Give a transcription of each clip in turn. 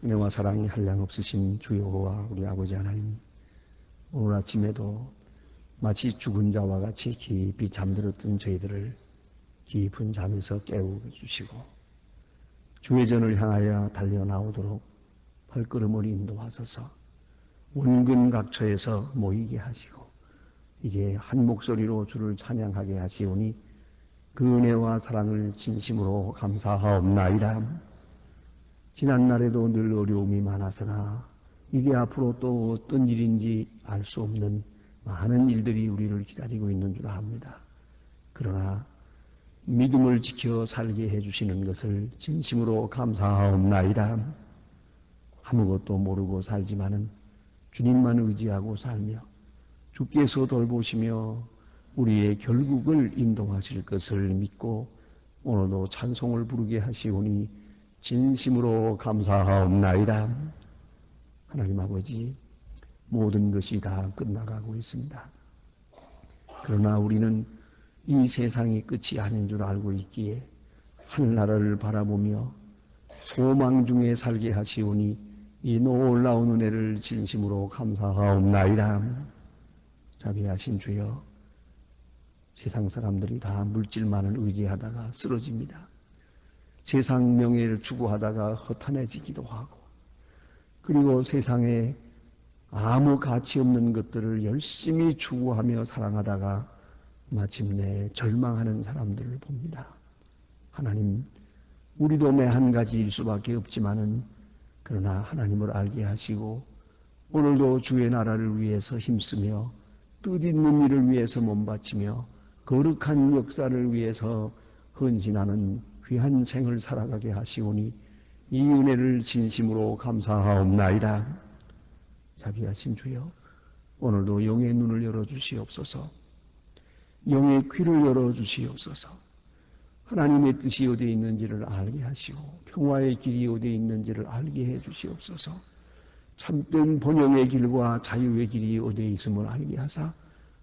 은혜와 사랑이 한량없으신 주여와 우리 아버지 하나님, 오늘 아침에도 마치 죽은 자와 같이 깊이 잠들었던 저희들을 깊은 잠에서 깨워주시고 주의 전을 향하여 달려나오도록 발걸음을 인도하소서. 원근각처에서 모이게 하시고 이제 한 목소리로 주를 찬양하게 하시오니 그 은혜와 사랑을 진심으로 감사하옵나이다. 지난날에도 늘 어려움이 많았으나 이게 앞으로 또 어떤 일인지 알 수 없는 많은 일들이 우리를 기다리고 있는 줄 압니다. 그러나 믿음을 지켜 살게 해주시는 것을 진심으로 감사하옵나이다. 아무것도 모르고 살지만은 주님만 의지하고 살며 주께서 돌보시며 우리의 결국을 인도하실 것을 믿고 오늘도 찬송을 부르게 하시오니 진심으로 감사하옵나이다. 하나님 아버지, 모든 것이 다 끝나가고 있습니다. 그러나 우리는 이 세상이 끝이 아닌 줄 알고 있기에 하늘나라를 바라보며 소망 중에 살게 하시오니 이 놀라운 은혜를 진심으로 감사하옵나이다. 자비하신 주여, 세상 사람들이 다 물질만을 의지하다가 쓰러집니다. 세상 명예를 추구하다가 허탄해지기도 하고, 그리고 세상에 아무 가치 없는 것들을 열심히 추구하며 사랑하다가 마침내 절망하는 사람들을 봅니다. 하나님, 우리도 매 한 가지일 수밖에 없지만은 그러나 하나님을 알게 하시고 오늘도 주의 나라를 위해서 힘쓰며 뜻있는 일을 위해서 몸바치며 거룩한 역사를 위해서 헌신하는 귀한 생을 살아가게 하시오니 이 은혜를 진심으로 감사하옵나이다. 자비하신 주여, 오늘도 영의 눈을 열어주시옵소서. 영의 귀를 열어주시옵소서. 하나님의 뜻이 어디에 있는지를 알게 하시고 평화의 길이 어디에 있는지를 알게 해주시옵소서. 참된 번영의 길과 자유의 길이 어디에 있음을 알게 하사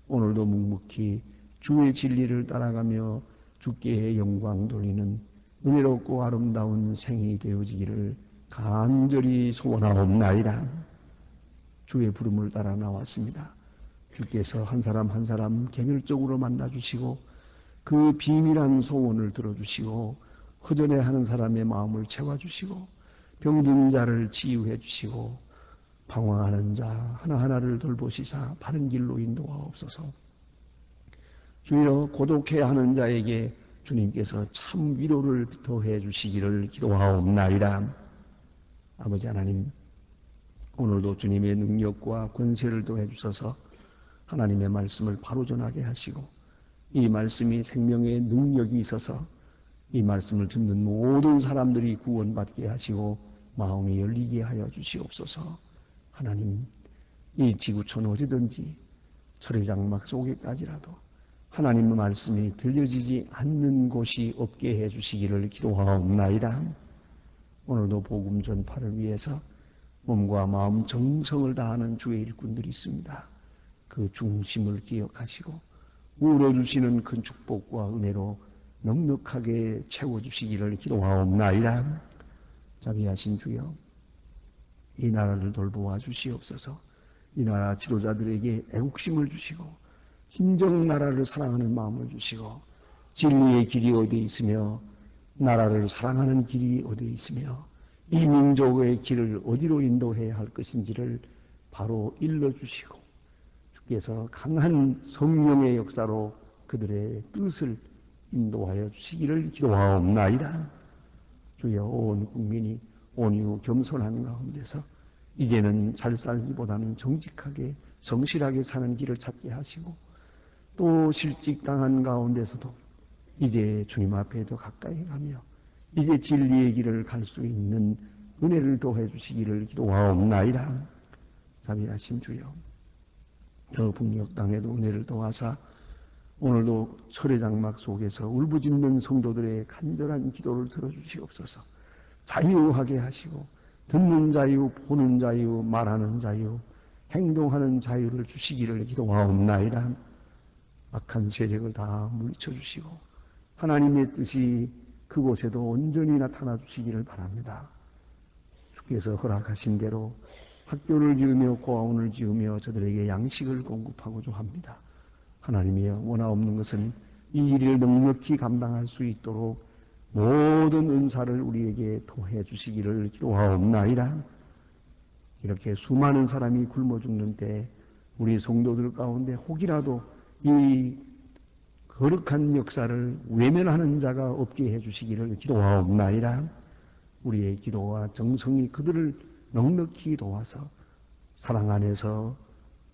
오늘도 묵묵히 주의 진리를 따라가며 주께 영광 돌리는 은혜롭고 아름다운 생이 되어지기를 간절히 소원하옵나이다. 주의 부름을 따라 나왔습니다. 주께서 한 사람 한 사람 개별적으로 만나주시고 그 비밀한 소원을 들어주시고 허전해하는 사람의 마음을 채워주시고 병든 자를 치유해 주시고 방황하는 자 하나하나를 돌보시사 바른 길로 인도하옵소서. 주여, 고독해하는 자에게 주님께서 참 위로를 더해 주시기를 기도하옵나이다. 아버지 하나님, 오늘도 주님의 능력과 권세를 더해 주셔서 하나님의 말씀을 바로 전하게 하시고 이 말씀이 생명의 능력이 있어서 이 말씀을 듣는 모든 사람들이 구원받게 하시고 마음이 열리게 하여 주시옵소서. 하나님, 이 지구촌 어디든지 철회장막 속에까지라도 하나님의 말씀이 들려지지 않는 곳이 없게 해주시기를 기도하옵나이다. 오늘도 복음 전파를 위해서 몸과 마음 정성을 다하는 주의 일꾼들이 있습니다. 그 중심을 기억하시고 울어주시는 큰 축복과 은혜로 넉넉하게 채워주시기를 기도하옵나이다. 자비하신 주여, 이 나라를 돌보아 주시옵소서. 이 나라 지도자들에게 애국심을 주시고 진정 나라를 사랑하는 마음을 주시고 진리의 길이 어디에 있으며 나라를 사랑하는 길이 어디에 있으며 이 민족의 길을 어디로 인도해야 할 것인지를 바로 일러주시고 주께서 강한 성령의 역사로 그들의 뜻을 인도하여 주시기를 기도하옵나이다. 주여, 온 국민이 온유 겸손한 가운데서 이제는 잘 살기보다는 정직하게 성실하게 사는 길을 찾게 하시고 또 실직당한 가운데서도 이제 주님 앞에 더 가까이 가며 이제 진리의 길을 갈 수 있는 은혜를 더해 주시기를 기도하옵나이다. 자비하신 주여, 저 북녘 땅에도 은혜를 더하사 오늘도 철회장막 속에서 울부짖는 성도들의 간절한 기도를 들어주시옵소서. 자유하게 하시고 듣는 자유, 보는 자유, 말하는 자유, 행동하는 자유를 주시기를 기도하옵나이다. 악한 세력을 다 물리쳐 주시고 하나님의 뜻이 그곳에도 온전히 나타나 주시기를 바랍니다. 주께서 허락하신 대로 학교를 지으며 고아원을 지으며 저들에게 양식을 공급하고자 합니다. 하나님이여, 원하 없는 것은 이 일을 넉넉히 감당할 수 있도록 모든 은사를 우리에게 토해 주시기를 기도하옵나이다. 이렇게 수많은 사람이 굶어 죽는 때 우리 성도들 가운데 혹이라도 이 거룩한 역사를 외면하는 자가 없게 해주시기를 기도하옵나이다. 우리의 기도와 정성이 그들을 넉넉히 도와서 사랑 안에서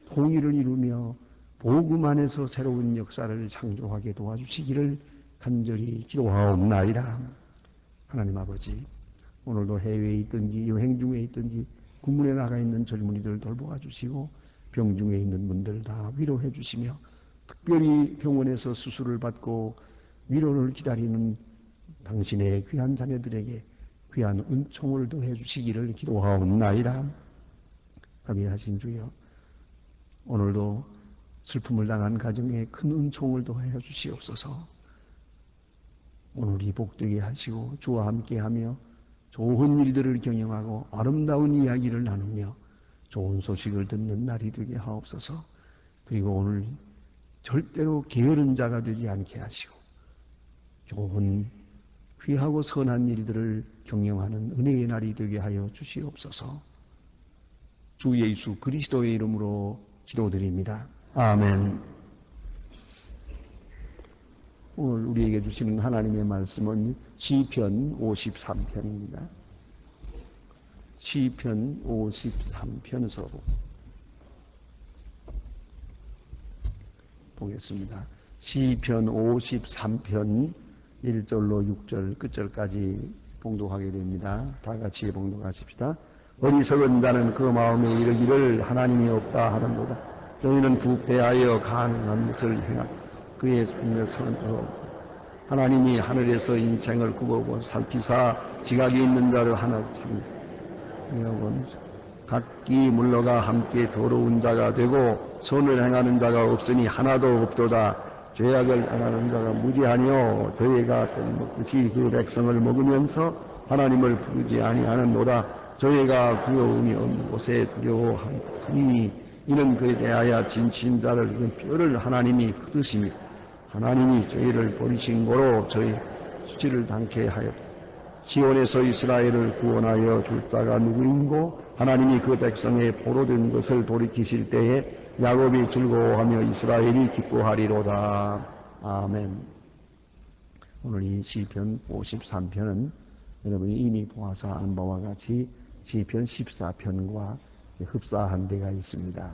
통일을 이루며 복음 안에서 새로운 역사를 창조하게 도와주시기를 간절히 기도하옵나이다. 하나님 아버지, 오늘도 해외에 있든지 여행 중에 있든지 군문에 나가 있는 젊은이들 돌보아 주시고 병중에 있는 분들 다 위로해 주시며 특별히 병원에서 수술을 받고 위로를 기다리는 당신의 귀한 자녀들에게 귀한 은총을 더해 주시기를 기도하옵나이다. 자비하신 주여, 오늘도 슬픔을 당한 가정에 큰 은총을 더해 주시옵소서. 오늘이 복되게 하시고 주와 함께하며 좋은 일들을 경영하고 아름다운 이야기를 나누며 좋은 소식을 듣는 날이 되게 하옵소서. 그리고 오늘 절대로 게으른 자가 되지 않게 하시고 좋은 귀하고 선한 일들을 경영하는 은혜의 날이 되게 하여 주시옵소서. 주 예수 그리스도의 이름으로 기도드립니다. 아멘. 오늘 우리에게 주시는 하나님의 말씀은 시편 53편입니다. 시편 53편에서 보겠습니다. 시편 53편 1절로 6절 끝절까지 봉독하게 됩니다. 다 같이 봉독하십시다. 어리석은 자는 그 마음에 이르기를 하나님이 없다 하는도다. 저희는 부패하여 가능한 것을 행하고 그의 속력은 하나님이 하늘에서 인생을 굽어보 살피사 지각이 있는 자를 하나 참 각기 물러가 함께 더러운 자가 되고 선을 행하는 자가 없으니 하나도 없도다. 죄악을 행하는 자가 무지하뇨. 저희가 먹듯이 그 백성을 먹으면서 하나님을 부르지 아니하는도다. 저희가 두려움이 없는 곳에 두려워하니 이는 그에 대하여 진친 자를 그 뼈를 하나님이 끄드시며 하나님이 저희를 버리신 고로 저희 수치를 당케 하였다. 시온에서 이스라엘을 구원하여 줄 자가 누구인고 하나님이 그 백성의 포로된 것을 돌이키실 때에 야곱이 즐거워하며 이스라엘이 기뻐하리로다. 아멘. 오늘 이 시편 53편은 여러분이 이미 보아서 아는 바와 같이 시편 14편과 흡사한 데가 있습니다.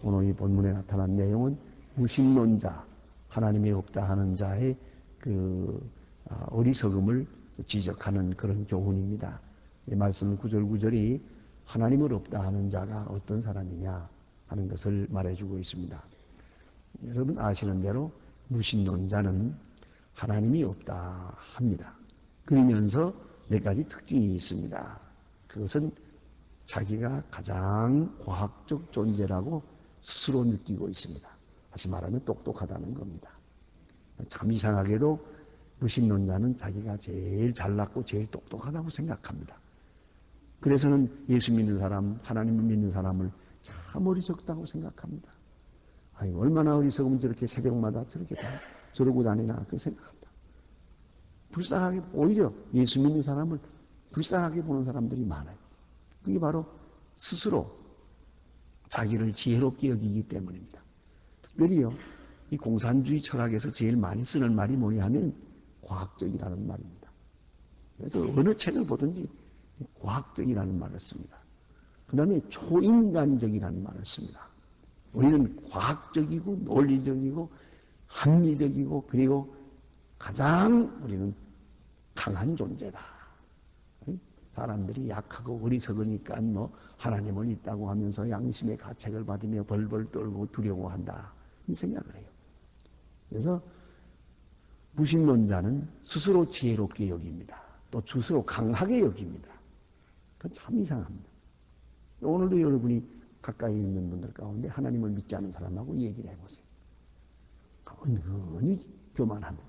오늘 이 본문에 나타난 내용은 무신론자, 하나님이 없다 하는 자의 어리석음을 지적하는 그런 교훈입니다. 이 말씀 구절구절이 하나님을 없다 하는 자가 어떤 사람이냐 하는 것을 말해주고 있습니다. 여러분 아시는 대로 무신론자는 하나님이 없다 합니다. 그러면서 몇 가지 특징이 있습니다. 그것은 자기가 가장 과학적 존재라고 스스로 느끼고 있습니다. 다시 말하면 똑똑하다는 겁니다. 참 이상하게도 무신론자는 자기가 제일 잘났고 제일 똑똑하다고 생각합니다. 그래서는 예수 믿는 사람, 하나님을 믿는 사람을 참 어리석다고 생각합니다. 아니, 얼마나 어리석으면 저렇게 새벽마다 저렇게 다 저러고 다니나 그렇게 생각합니다. 불쌍하게, 오히려 예수 믿는 사람을 불쌍하게 보는 사람들이 많아요. 그게 바로 스스로 자기를 지혜롭게 여기기 때문입니다. 특별히요, 이 공산주의 철학에서 제일 많이 쓰는 말이 뭐냐 하면 과학적이라는 말입니다. 그래서 어느 책을 보든지 과학적이라는 말을 씁니다. 그 다음에 초인간적이라는 말을 씁니다. 우리는 과학적이고 논리적이고 합리적이고 그리고 가장 우리는 강한 존재다. 사람들이 약하고 어리석으니까 뭐 하나님은 있다고 하면서 양심의 가책을 받으며 벌벌 떨고 두려워한다. 이 생각을 해요. 그래서 무신론자는 스스로 지혜롭게 여깁니다. 또 스스로 강하게 여깁니다. 그건 참 이상합니다. 오늘도 여러분이 가까이 있는 분들 가운데 하나님을 믿지 않는 사람하고 얘기를 해보세요. 은근히 교만합니다.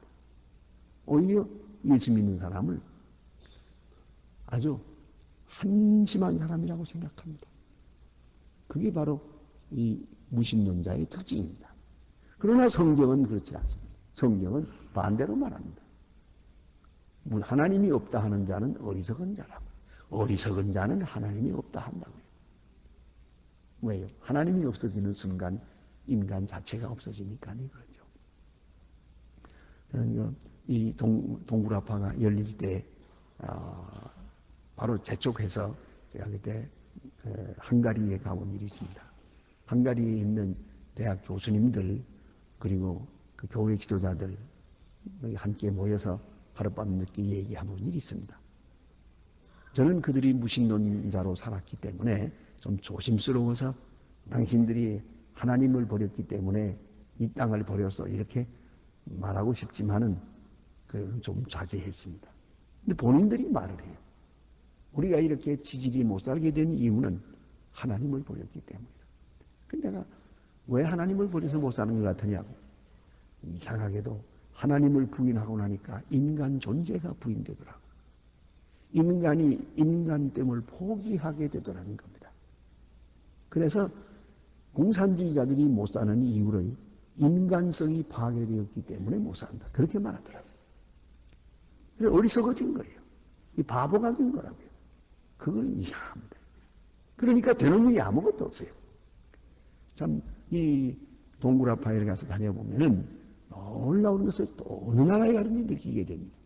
오히려 예수 믿는 사람을 아주 한심한 사람이라고 생각합니다. 그게 바로 이 무신론자의 특징입니다. 그러나 성경은 그렇지 않습니다. 성경은 반대로 말합니다. 하나님이 없다 하는 자는 어리석은 자라고. 어리석은 자는 하나님이 없다 한다고요. 왜요? 하나님이 없어지는 순간 인간 자체가 없어지니까 그렇죠. 저는 이 동굴아파가 열릴 때 바로 재촉해서 제가 그때 헝가리에 가본 일이 있습니다. 헝가리에 있는 대학 교수님들 그리고 그 교회 지도자들 함께 모여서 하룻밤 늦게 얘기해본 일이 있습니다. 저는 그들이 무신론자로 살았기 때문에 좀 조심스러워서 당신들이 하나님을 버렸기 때문에 이 땅을 버려서 이렇게 말하고 싶지만은 좀 자제했습니다. 근데 본인들이 말을 해요. 우리가 이렇게 지질이 못 살게 된 이유는 하나님을 버렸기 때문이다. 근데 내가 왜 하나님을 버려서 못 사는 것 같으냐고. 이상하게도 하나님을 부인하고 나니까 인간 존재가 부인되더라고. 인간이 인간됨을 포기하게 되더라는 겁니다. 그래서 공산주의자들이 못 사는 이유를 인간성이 파괴되었기 때문에 못 산다. 그렇게 말하더라고요. 그래서 어리석어진 거예요. 이 바보가 된 거라고요. 그건 이상합니다. 그러니까 되는 일이 아무것도 없어요. 참, 이 동굴아파에 가서 다녀보면은 놀라운 것을 또 어느 나라에 가든지 느끼게 됩니다.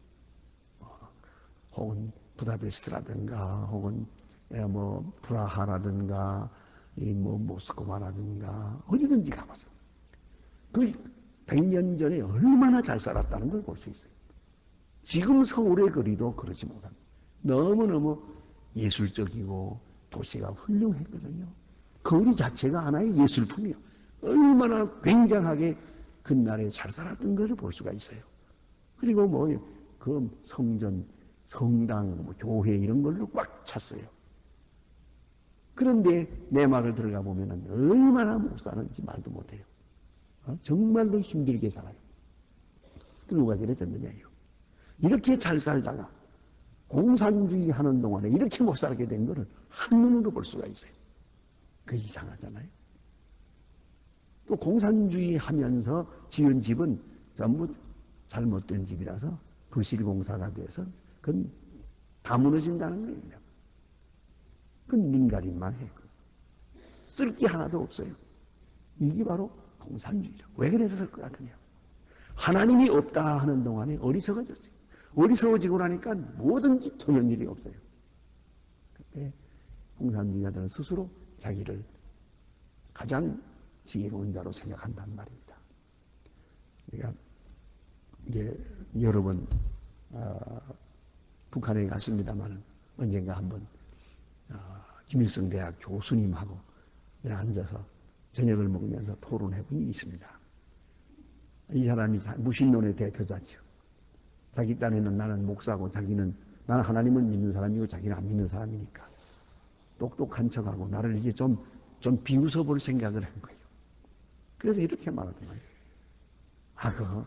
혹은 부다페스트라든가, 혹은 뭐 프라하라든가, 뭐 모스크바라든가, 어디든지 가보세요. 그 100년 전에 얼마나 잘 살았다는 걸 볼 수 있어요. 지금 서울의 거리도 그렇지 못합니다. 너무너무 예술적이고 도시가 훌륭했거든요. 거리 자체가 하나의 예술품이요. 얼마나 굉장하게 그날에 잘 살았던 것을 볼 수가 있어요. 그리고 뭐 그 성전, 성당, 뭐 교회 이런 걸로 꽉 찼어요. 그런데 내막을 들어가 보면은 얼마나 못 사는지 말도 못해요. 정말로 힘들게 살아요. 누가 그랬었느냐요. 이렇게 잘 살다가 공산주의 하는 동안에 이렇게 못 살게 된 거를 한눈으로 볼 수가 있어요. 그 이상하잖아요. 또 공산주의 하면서 지은 집은 전부 잘못된 집이라서 부실공사가 돼서 그건 다 무너진다는 거예요. 그건 눈가림만 해. 쓸 게 하나도 없어요. 이게 바로 공산주의라고. 왜 그랬을 것 같으냐. 하나님이 없다 하는 동안에 어리석어졌어요. 어리석어지고 나니까 뭐든지 되는 일이 없어요. 그때 공산주의자들은 스스로 자기를 가장 지혜로운 자로 생각한단 말입니다. 그러니까 이제 여러 번 북한에 갔습니다만 언젠가 한번 김일성 대학 교수님하고 앉아서 저녁을 먹으면서 토론해 본 일이 있습니다. 이 사람이 무신론의 대표자죠. 자기 딴에는 나는 목사고 자기는 나는 하나님을 믿는 사람이고 자기는 안 믿는 사람이니까 똑똑한 척하고 나를 이제 좀 비웃어 볼 생각을 한 거예요. 그래서 이렇게 말하더라고요. 그거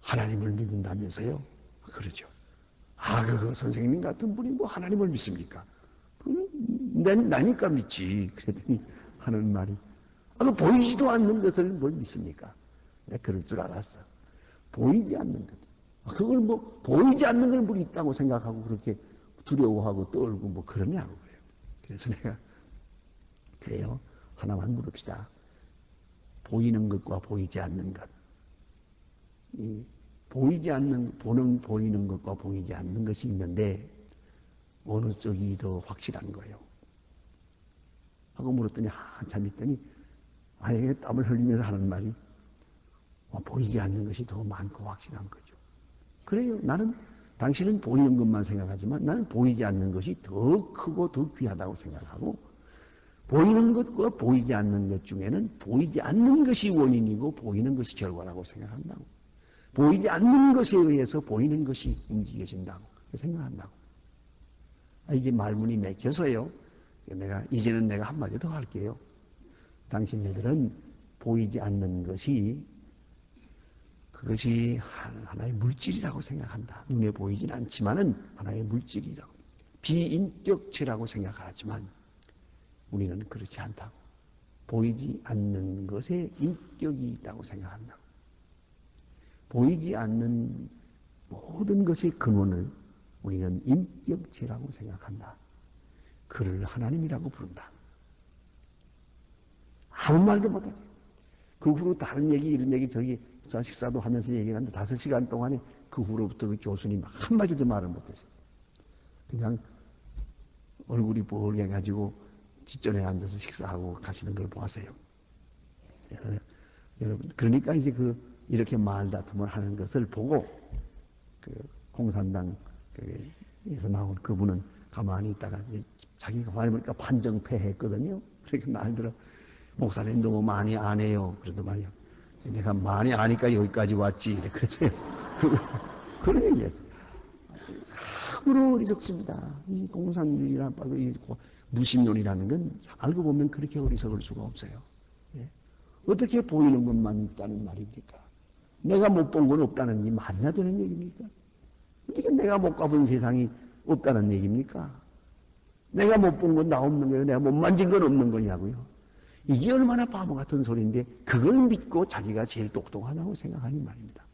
하나님을 믿는다면서요? 그러죠. 그거 선생님 같은 분이 뭐 하나님을 믿습니까? 나니까 믿지. 그랬더니 하는 말이 그 보이지도 않는 것을 뭘 믿습니까? 내가 그럴 줄 알았어. 보이지 않는 것. 그걸 뭐 보이지 않는 걸 뭐 있다고 생각하고 그렇게 두려워하고 떨고 뭐 그러냐고 그래요. 그래서 내가 그래요. 하나만 물읍시다. 보이는 것과 보이지 않는 것. 이 보이지 않는 보이는 것과 보이지 않는 것이 있는데 어느 쪽이 더 확실한 거예요. 하고 물었더니 한참 있더니 아예 땀을 흘리면서 하는 말이 보이지 않는 것이 더 많고 확실한 거죠. 그래요. 나는 당신은 보이는 것만 생각하지만 나는 보이지 않는 것이 더 크고 더 귀하다고 생각하고 보이는 것과 보이지 않는 것 중에는 보이지 않는 것이 원인이고 보이는 것이 결과라고 생각한다고. 보이지 않는 것에 의해서 보이는 것이 움직여진다고 생각한다고. 이게 말문이 맥혀서요. 이제는 내가 한마디 더 할게요. 당신네들은 보이지 않는 것이 그것이 하나의 물질이라고 생각한다. 눈에 보이진 않지만은 하나의 물질이라고. 비인격체라고 생각하지만 우리는 그렇지 않다고. 보이지 않는 것에 인격이 있다고 생각한다. 보이지 않는 모든 것의 근원을 우리는 인격체라고 생각한다. 그를 하나님이라고 부른다. 아무 말도 못하게. 그 후로 다른 얘기, 이런 얘기, 저기 식사도 하면서 얘기하는데 5시간 동안에 그 후로부터 그 교수님 한마디도 말을 못했어요. 그냥 얼굴이 뻘개가지고 뒷전에 앉아서 식사하고 가시는 걸 보았어요. 여러분, 그러니까 이제 이렇게 말다툼을 하는 것을 보고 공산당에서 나온 그분은 가만히 있다가 자기가 가만히 보니까 판정패했거든요. 그렇게 말들어 목사님 너무 많이 안 해요. 그래도 말이야. 내가 많이 아니까 여기까지 왔지. 그랬어요. 그런 얘기였어요. 참으로 어리석습니다. 이 공산주의라는 바로 이 무신론이라는 건 알고 보면 그렇게 어리석을 수가 없어요. 예? 어떻게 보이는 것만 있다는 말입니까? 내가 못 본 건 없다는 게 말이나 되는 얘기입니까? 어떻게 내가 못 가본 세상이 없다는 얘기입니까? 내가 못 본 건 나 없는 거예요. 내가 못 만진 건 없는 거냐고요. 이게 얼마나 바보 같은 소리인데 그걸 믿고 자기가 제일 똑똑하다고 생각하는 말입니다.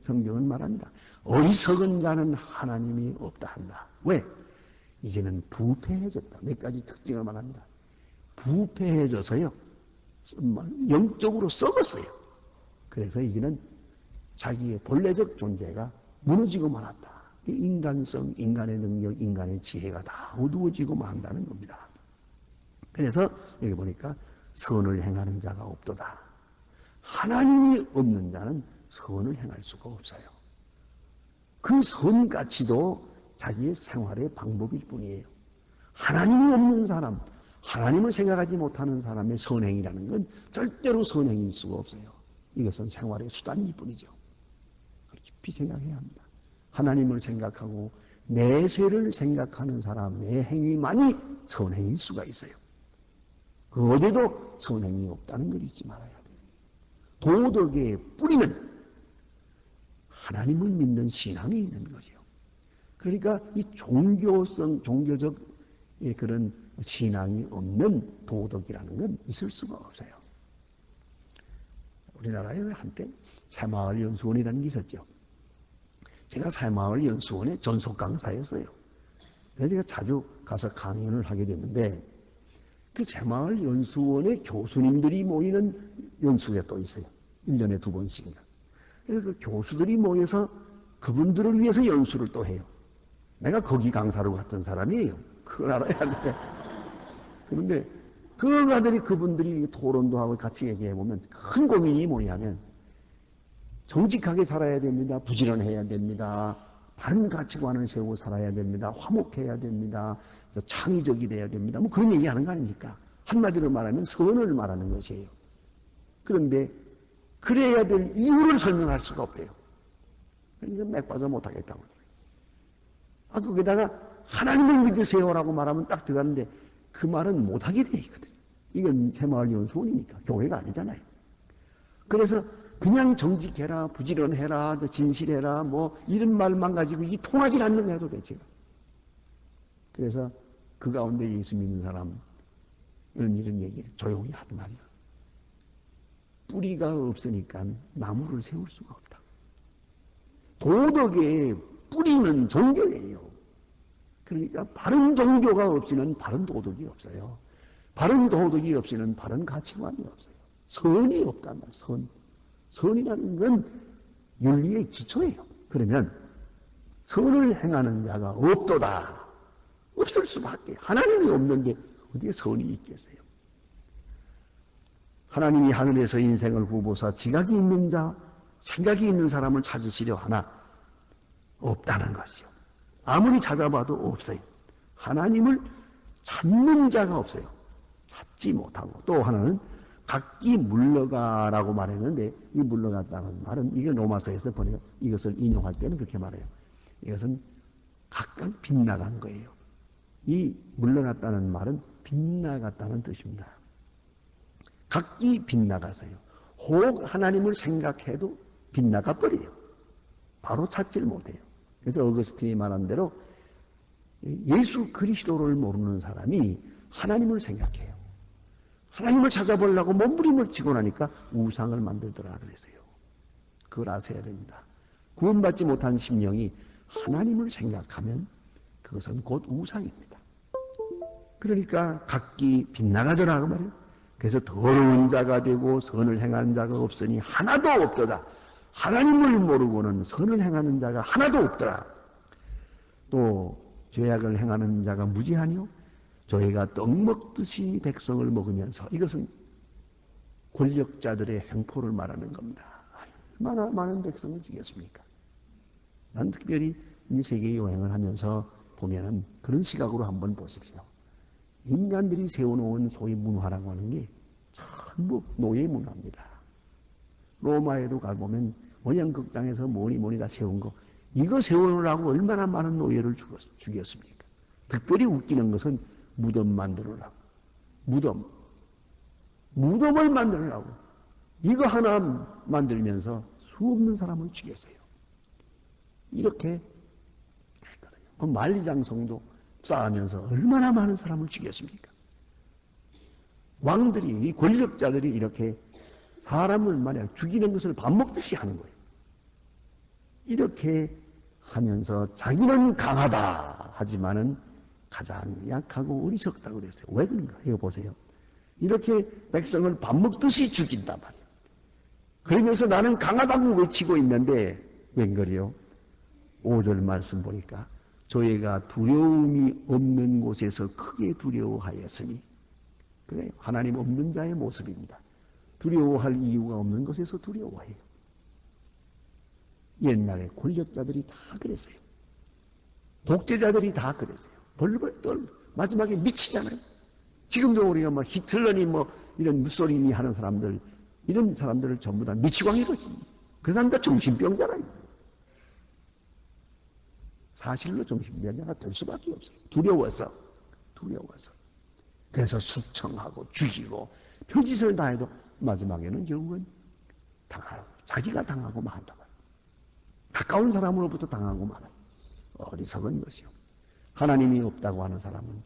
성경은 말합니다. 어리석은 자는 하나님이 없다 한다. 왜? 이제는 부패해졌다. 몇 가지 특징을 말합니다. 부패해져서요. 영적으로 썩었어요. 그래서 이제는 자기의 본래적 존재가 무너지고 말았다. 인간성, 인간의 능력, 인간의 지혜가 다 어두워지고 만다는 겁니다. 그래서 여기 보니까 선을 행하는 자가 없도다. 하나님이 없는 자는 선을 행할 수가 없어요. 그 선가치도 자기의 생활의 방법일 뿐이에요. 하나님이 없는 사람, 하나님을 생각하지 못하는 사람의 선행이라는 건 절대로 선행일 수가 없어요. 이것은 생활의 수단일 뿐이죠. 깊이 생각해야 합니다. 하나님을 생각하고 내세를 생각하는 사람의 행위만이 선행일 수가 있어요. 그 어디도 선행이 없다는 걸 잊지 말아야 돼요. 도덕의 뿌리는 하나님을 믿는 신앙이 있는 거죠. 그러니까 이 종교적 그런 신앙이 없는 도덕이라는 건 있을 수가 없어요. 우리나라에 한때 새마을연수원이라는 게 있었죠. 제가 새마을연수원의 전속 강사였어요. 그래서 제가 자주 가서 강연을 하게 됐는데 그 새마을연수원의 교수님들이 모이는 연수회 또 있어요. 1년에 2번씩인가. 그래서 그 교수들이 모여서 그분들을 위해서 연수를 또 해요. 내가 거기 강사로 갔던 사람이에요. 그걸 알아야 돼. 그런데 그분들이 토론도 하고 같이 얘기해보면 큰 고민이 뭐냐면 정직하게 살아야 됩니다. 부지런해야 됩니다. 바른 가치관을 세우고 살아야 됩니다. 화목해야 됩니다. 창의적이 돼야 됩니다. 뭐 그런 얘기하는 거 아닙니까? 한마디로 말하면 선을 말하는 것이에요. 그런데 그래야 될 이유를 설명할 수가 없대요. 이건 맥봐서 못하겠다고. 거기다가 하나님을 믿으세요라고 말하면 딱 들어가는데 그 말은 못하게 돼 있거든요. 이건 새마을연수원이니까 교회가 아니잖아요. 그래서 그냥 정직해라, 부지런해라, 진실해라, 뭐 이런 말만 가지고 이 통하지 않는 거야 도대체. 그래서 그 가운데 예수 믿는 사람 이런 얘기를 조용히 하던 말이야. 뿌리가 없으니까 나무를 세울 수가 없다. 도덕의 뿌리는 종교예요. 그러니까 바른 종교가 없이는 바른 도덕이 없어요. 바른 도덕이 없이는 바른 가치관이 없어요. 선이 없단 말이에요. 선이라는 건 윤리의 기초예요. 그러면 선을 행하는 자가 없도다. 없을 수밖에. 하나님이 없는데 어디에 선이 있겠어요? 하나님이 하늘에서 인생을 후보사 지각이 있는 자, 생각이 있는 사람을 찾으시려 하나 없다는 것이요. 아무리 찾아봐도 없어요. 하나님을 찾는 자가 없어요. 찾지 못하고. 또 하나는 각기 물러가라고 말했는데 이 물러갔다는 말은 이게 로마서에서 보내요. 이것을 인용할 때는 그렇게 말해요. 이것은 각각 빗나간 거예요. 이 물러갔다는 말은 빗나갔다는 뜻입니다. 각기 빗나가서요. 혹 하나님을 생각해도 빗나가 버려요. 바로 찾지를 못해요. 그래서 어거스틴이 말한 대로 예수 그리스도를 모르는 사람이 하나님을 생각해요. 하나님을 찾아보려고 몸부림을 치고 나니까 우상을 만들더라 그랬어요. 그걸 아셔야 됩니다. 구원받지 못한 심령이 하나님을 생각하면 그것은 곧 우상입니다. 그러니까 각기 빗나가더라 그 말이에요. 그래서 더러운 자가 되고 선을 행하는 자가 없으니 하나도 없도다. 하나님을 모르고는 선을 행하는 자가 하나도 없더라. 또 죄악을 행하는 자가 무지하니요 저희가 떡 먹듯이 백성을 먹으면서, 이것은 권력자들의 행포를 말하는 겁니다. 얼마나 많은 백성을 죽였습니까? 난 특별히 이 세계 여행을 하면서 보면은 그런 시각으로 한번 보십시오. 인간들이 세워놓은 소위 문화라고 하는 게 전부 노예 문화입니다. 로마에도 가보면 원형극당에서 뭐니 다 세운 거, 이거 세우느라고 얼마나 많은 노예를 죽였습니까? 특별히 웃기는 것은 무덤 만들으라고. 무덤을 만들으라고. 이거 하나 만들면서 수없는 사람을 죽였어요. 이렇게 했거든요. 만리장성도 쌓으면서 얼마나 많은 사람을 죽였습니까? 왕들이, 이 권력자들이 이렇게 사람을 만약 죽이는 것을 밥 먹듯이 하는 거예요. 이렇게 하면서 자기는 강하다 하지만은 가장 약하고 어리석다고 그랬어요. 왜 그런가? 이거 보세요. 이렇게 백성을 밥 먹듯이 죽인단 말이에요. 그러면서 나는 강하다고 외치고 있는데 웬걸이요? 5절 말씀 보니까 저희가 두려움이 없는 곳에서 크게 두려워하였으니, 그래요. 하나님 없는 자의 모습입니다. 두려워할 이유가 없는 곳에서 두려워해요. 옛날에 권력자들이 다 그랬어요. 독재자들이 다 그랬어요. 벌벌 떨고 마지막에 미치잖아요. 지금도 우리가 뭐 히틀러니 뭐 이런 무소리니 하는 사람들, 이런 사람들을 전부 다 미치광이거든요. 그 사람 다 정신병자라요. 사실로 정신병자가 될 수밖에 없어요. 두려워서. 그래서 숙청하고 죽이고 별짓을 다 해도 마지막에는 결국은 당하고, 자기가 당하고 만다고. 가까운 사람으로부터 당하고 말아요. 어리석은 것이요. 하나님이 없다고 하는 사람은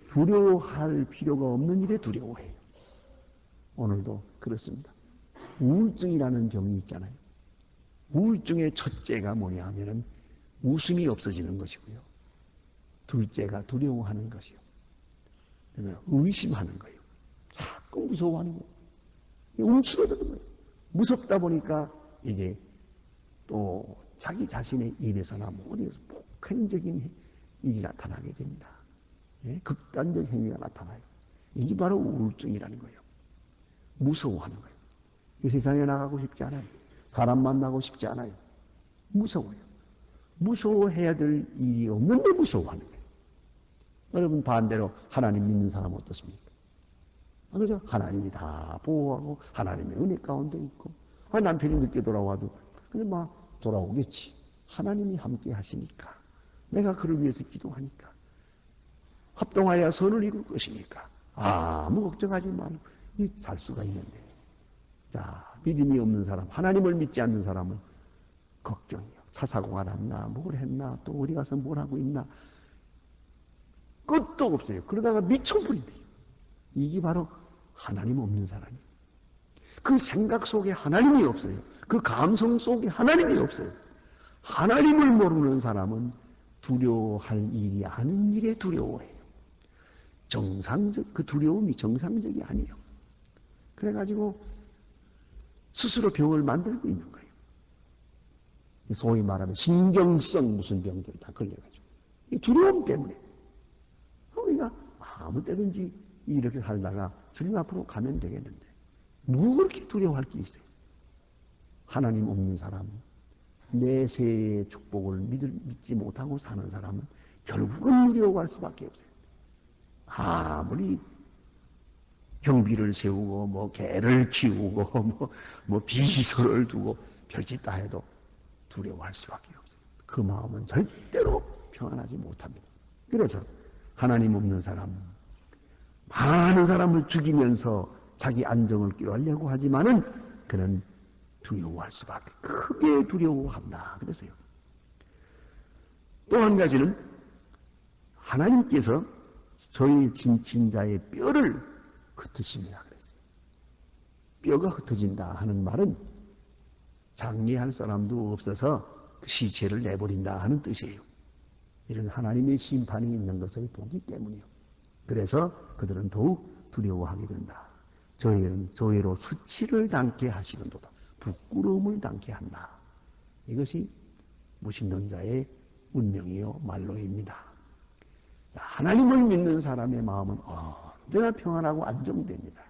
두려워할 필요가 없는 일에 두려워해요. 오늘도 그렇습니다. 우울증이라는 병이 있잖아요. 우울증의 첫째가 뭐냐 하면은 웃음이 없어지는 것이고요. 둘째가 두려워하는 것이요. 의심하는 거예요. 자꾸 무서워하는 거예요. 움츠러드는 거예요. 무섭다 보니까 이제 또 자기 자신의 입에서나 어디에서 폭행적인 일이 나타나게 됩니다. 예? 극단적 행위가 나타나요. 이게 바로 우울증이라는 거예요. 무서워하는 거예요. 이 세상에 나가고 싶지 않아요. 사람 만나고 싶지 않아요. 무서워요. 무서워해야 될 일이 없는데 무서워하는 거예요. 여러분 반대로 하나님 믿는 사람 어떻습니까? 그래서 하나님이 다 보호하고 하나님의 은혜 가운데 있고, 남편이 늦게 돌아와도 그냥 막 돌아오겠지. 하나님이 함께 하시니까. 내가 그를 위해서 기도하니까. 합동하여 선을 이룰 것이니까. 아무 걱정하지 말고 살 수가 있는데. 자, 믿음이 없는 사람, 하나님을 믿지 않는 사람은 걱정이요. 차 사고가 났나, 뭘 했나, 또 어디 가서 뭘 하고 있나. 끝도 없어요. 그러다가 미쳐버린대요. 이게 바로 하나님 없는 사람이에요. 그 생각 속에 하나님이 없어요. 그 감성 속에 하나님이 없어요. 하나님을 모르는 사람은 두려워할 일이 아닌 일에 두려워해요. 그 두려움이 정상적이 아니에요. 그래가지고 스스로 병을 만들고 있는 거예요. 소위 말하면 신경성 무슨 병들 다 걸려가지고. 이 두려움 때문에. 우리가 아무 때든지 이렇게 살다가 주님 앞으로 가면 되겠는데, 뭐 그렇게 두려워할 게 있어요? 하나님 없는 사람, 내세의 축복을 믿지 못하고 사는 사람은 결국은 두려워할 수밖에 없어요. 아무리 경비를 세우고, 뭐, 개를 키우고, 뭐, 비서를 두고, 별짓 다 해도 두려워할 수밖에 없어요. 그 마음은 절대로 평안하지 못합니다. 그래서 하나님 없는 사람, 많은 사람을 죽이면서 자기 안정을 꾀하려고 하지만은 그는 두려워할 수밖에, 크게 두려워한다. 그래서요. 또 한 가지는 하나님께서 저희 진친자의 뼈를 흩으십니다. 그랬어요. 뼈가 흩어진다 하는 말은 장례할 사람도 없어서 그 시체를 내버린다 하는 뜻이에요. 이런 하나님의 심판이 있는 것을 보기 때문이요. 그래서 그들은 더욱 두려워하게 된다. 저희로 수치를 당케 하시는도다. 부끄러움을 당케 한다. 이것이 무신론 자의 운명이요 말로입니다. 하나님을 믿는 사람의 마음은 언제나 평안하고 안정됩니다.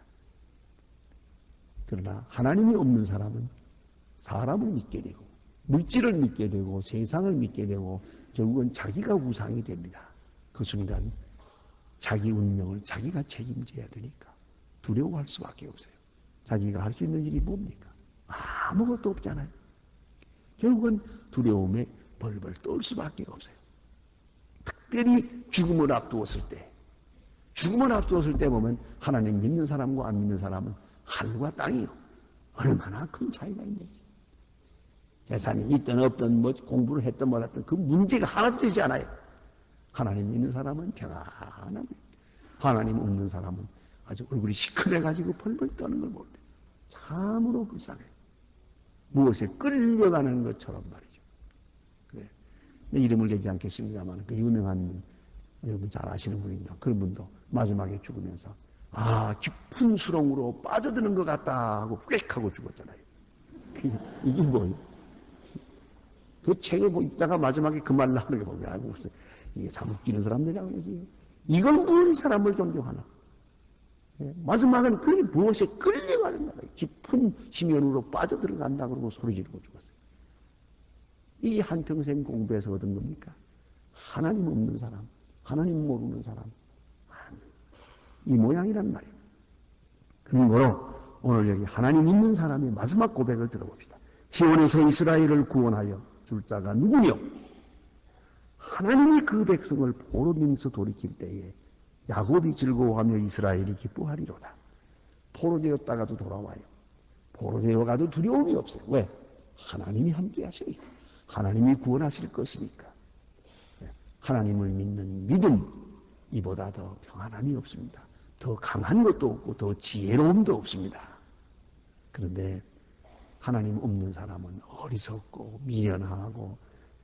그러나 하나님이 없는 사람은 사람을 믿게 되고 물질을 믿게 되고 세상을 믿게 되고 결국은 자기가 우상이 됩니다. 그 순간 자기 운명을 자기가 책임져야 되니까 두려워할 수밖에 없어요. 자기가 할 수 있는 일이 뭡니까? 아무것도 없잖아요. 결국은 두려움에 벌벌 떨 수밖에 없어요. 특별히 죽음을 앞두었을 때 보면 하나님 믿는 사람과 안 믿는 사람은 하늘과 땅이요. 얼마나 큰 차이가 있는지. 재산이 있든 없든 뭐 공부를 했든 뭐랬든 그 문제가 하나도 되지 않아요. 하나님 믿는 사람은 평안합니다. 하나님 없는 사람은 아주 얼굴이 시큰해가지고 벌벌 떠는 걸 볼 때 참으로 불쌍해요. 무엇에 끌려가는 것처럼 말이죠. 그래. 이름을 대지 않겠습니다만 그 유명한 여러분 잘 아시는 분입니다. 그런 분도 마지막에 죽으면서 깊은 수렁으로 빠져드는 것 같다 하고 꽥 하고 죽었잖아요. 이게 뭐예요? 그 책을 읽다가 마지막에 그 말을 하는 게 보면 무슨 이게 참 웃기는 사람들이라고 그러지. 이걸 무슨 사람을 존경하나? 마지막은 그게 무엇에 끌려가는 거다. 깊은 심연으로 빠져들어간다 그러고 소리 지르고 죽었어요. 이 한평생 공부해서 얻은 겁니까? 하나님 없는 사람, 하나님 모르는 사람, 이 모양이란 말이에요. 그런 거로 오늘 여기 하나님 있는 사람의 마지막 고백을 들어봅시다. 지온에서 이스라엘을 구원하여 줄 자가 누구며 하나님이 그 백성을 포로님에서 돌이킬 때에 야곱이 즐거워하며 이스라엘이 기뻐하리로다. 포로되었다가도 돌아와요. 포로되어가도 두려움이 없어요. 왜? 하나님이 함께 하시니까. 하나님이 구원하실 것이니까. 하나님을 믿는 믿음, 이보다 더 평안함이 없습니다. 더 강한 것도 없고 더 지혜로움도 없습니다. 그런데 하나님 없는 사람은 어리석고 미련하고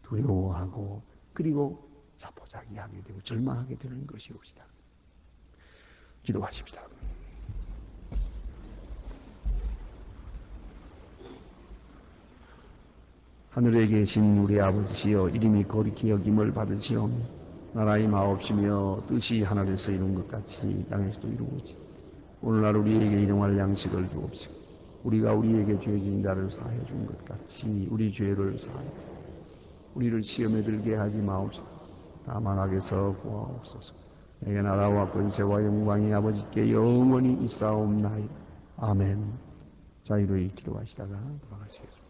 두려워하고 그리고 자포자기하게 되고 절망하게 되는 것이옵시다. 기도하십시다. 하늘에 계신 우리 아버지여 이름이 거룩히 여김을 받으시오며 나라의 마옵시며 뜻이 하늘에서 이룬 것 같이 땅에서도 이루어지 오늘날 우리에게 일용할 양식을 주옵시고 우리가 우리에게 죄 지은 자를 사하여 준 것 같이 우리 죄를 사하여 우리를 시험에 들게 하지 마옵시고 다만 악에서 구하옵소서. 내게 나라와 권세와 영광이 아버지께 영원히 있사옵나이다. 아멘. 자유로이 기도하시다가 돌아가시겠습니다.